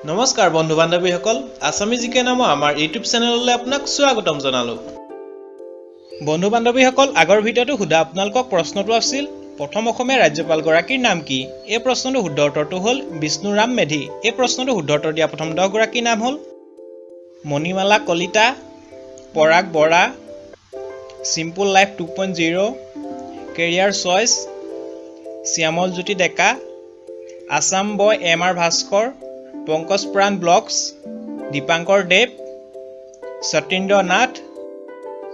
নমস্কাৰ বন্ধু বান্ধৱীসকল আসামি জিকে নামৰ আমাৰ ইউটিউব চেনেললৈ আপোনাক স্বাগতম জনালো বন্ধু বান্ধৱীসকল আগৰ ভিডিঅটো সুধা আপোনালোকক প্ৰশ্নটো আছিল প্ৰথম অসমীয়া ৰাজ্যপাল গৰাকীৰ নাম কি এই প্ৰশ্নটো শুদ্ধ উত্তৰটো হ'ল বিষ্ণুৰাম মেধি এই প্ৰশ্নটো শুদ্ধ উত্তৰ দিয়া প্ৰথম 10 গৰাকীৰ নাম হ'ল Manimala Kalita Parag Bora simple life 2.0 career choice Shyamal Jyoti Deka Assam boy M R. Bhaskar Pankaj Pran blogs Dipankar Dev Satindra Nath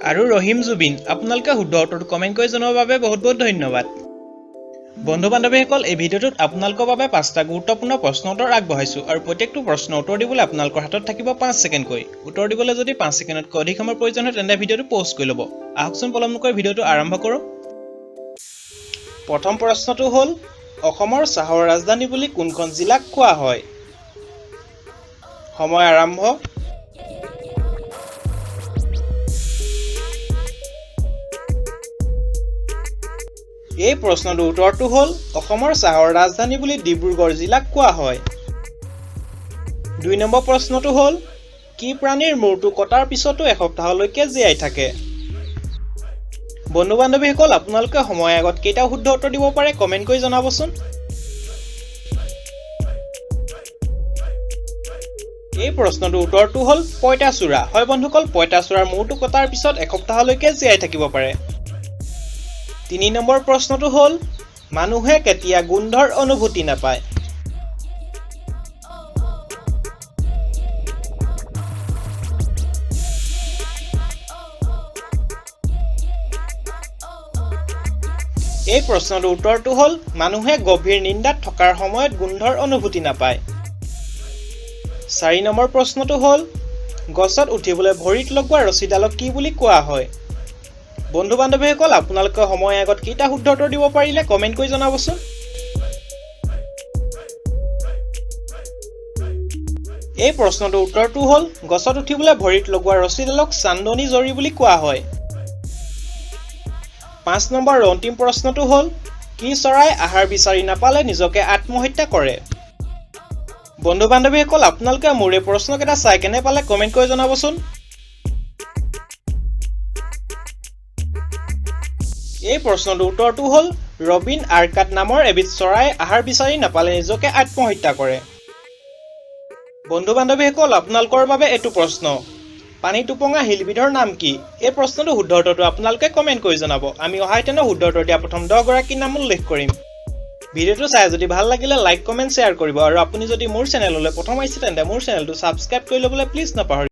আৰু ৰহিম জুবিন আপোনালোকে শুদ্ধ উত্তৰটো কমেন্ট কৰি জনোৱাৰ বাবে বহুত বহুত ধন্যবাদ বন্ধু বান্ধৱীসকল এই ভিডিঅ'টোত আপোনালোকৰ বাবে 5টা গুৰুত্বপূৰ্ণ প্ৰশ্ন উত্তৰ আগবঢ়াইছো আৰু প্ৰত্যেকটো প্ৰশ্ন উত্তৰ দিবলৈ আপোনালোকৰ হাতত থাকিব 5 ছেকেণ্ড কৈ উত্তৰ দিবলৈ যদি 5 ছেকেণ্ডতকৈ অধিক সময়ৰ প্ৰয়োজন হয় তেন্তে ভিডিঅ'টো পজ কৰি ল'ব আহকচোন পলম নকৰি ভিডিঅ'টো আৰম্ভ কৰোঁ প্ৰথম প্ৰশ্নটো হ'ল অসমৰ চাহৰ ৰাজধানী বুলি কোনখন জিলাক কোৱা হয় সময় আৰম্ভ এই প্ৰশ্নটোৰ উত্তৰটো হ'ল অসমৰ চাহৰ ৰাজধানী বুলি ডিব্ৰুগড় জিলাক কোৱা হয় 2 নম্বৰ প্ৰশ্নটো হ'ল কি প্ৰাণীৰ মূৰটো কটাৰ পিছতো এসপ্তাহলৈকে জীয়াই থাকে বন্ধু বান্ধৱীসকল আপোনালোকে সময় আগত কেইটা শুদ্ধ উত্তৰ দিব পাৰে কমেন্ট কৰি জনাবচোন এই প্ৰশ্নটোৰ উত্তৰটো হ'ল পইতাচোৰা হয় বন্ধুসকল পইতাচোৰাৰ মূৰটো কটাৰ পিছত এসপ্তাহলৈকে জীয়াই থাকিব পাৰে 3 নম্বৰ প্ৰশ্নটো হ'ল মানুহে কেতিয়া গোন্ধৰ অনুভূতি নাপায় এই প্ৰশ্নটোৰ উত্তৰটো হ'ল মানুহে গভীৰ নিন্দাত থকাৰ সময়ত গোন্ধৰ অনুভূতি নাপায় 4 নম্বৰ প্ৰশ্নটো হ'ল গছত উঠিবলৈ ভৰিত লগোৱা ৰছীডালক কি বুলি কোৱা হয় বন্ধু বান্ধৱীসকল আপোনালোকে সময় আগত কেইটা শুদ্ধ উত্তৰ দিব পাৰিলে কমেন্ট কৰি জনাবচোন এই প্ৰশ্নটোৰ উত্তৰটো হ'ল গছত উঠিবলৈ ভৰিত লগোৱা ৰছীডালক চান্দনী জৰি বুলি কোৱা হয় 5 নম্বৰ অন্তিম প্ৰশ্নটো হ'ল কি চৰাই আহাৰ বিচাৰি নাপালে নিজকে আত্মহত্যা কৰে বন্ধু বান্ধৱীসকল আপোনালোকে মোৰ এই প্ৰশ্নকেইটা চাই কেনে পালে কমেন্ট কৰি জনাবচোন এই প্ৰশ্নটোৰ উত্তৰটো হ'ল ৰবিন আৰ্কাট নামৰ এবিধ চৰাই আহাৰ বিচাৰি নাপালে নিজকে আত্মহত্যা কৰে বন্ধু বান্ধৱীসকল আপোনালোকৰ বাবে এইটো প্ৰশ্ন পানী টুপঙা হিলবিধৰ নাম কি এই প্ৰশ্নটো শুদ্ধ উত্তৰটো আপোনালোকে কমেন্ট কৰি জনাব আমি অহাইতেনে শুদ্ধ উত্তৰ দিয়া প্ৰথম 10 গৰাকীৰ নাম উল্লেখ কৰিম ভিডিঅ'টো চাই যদি ভাল লাগিলে লাইক কমেন্ট শ্বেয়াৰ কৰিব আৰু আপুনি যদি মোৰ চেনেললৈ প্ৰথম আহিছে তেন্তে মোৰ চেনেলটো সাবস্ক্ৰাইব কৰি ল'বলৈ প্লিজ নাপাহৰিব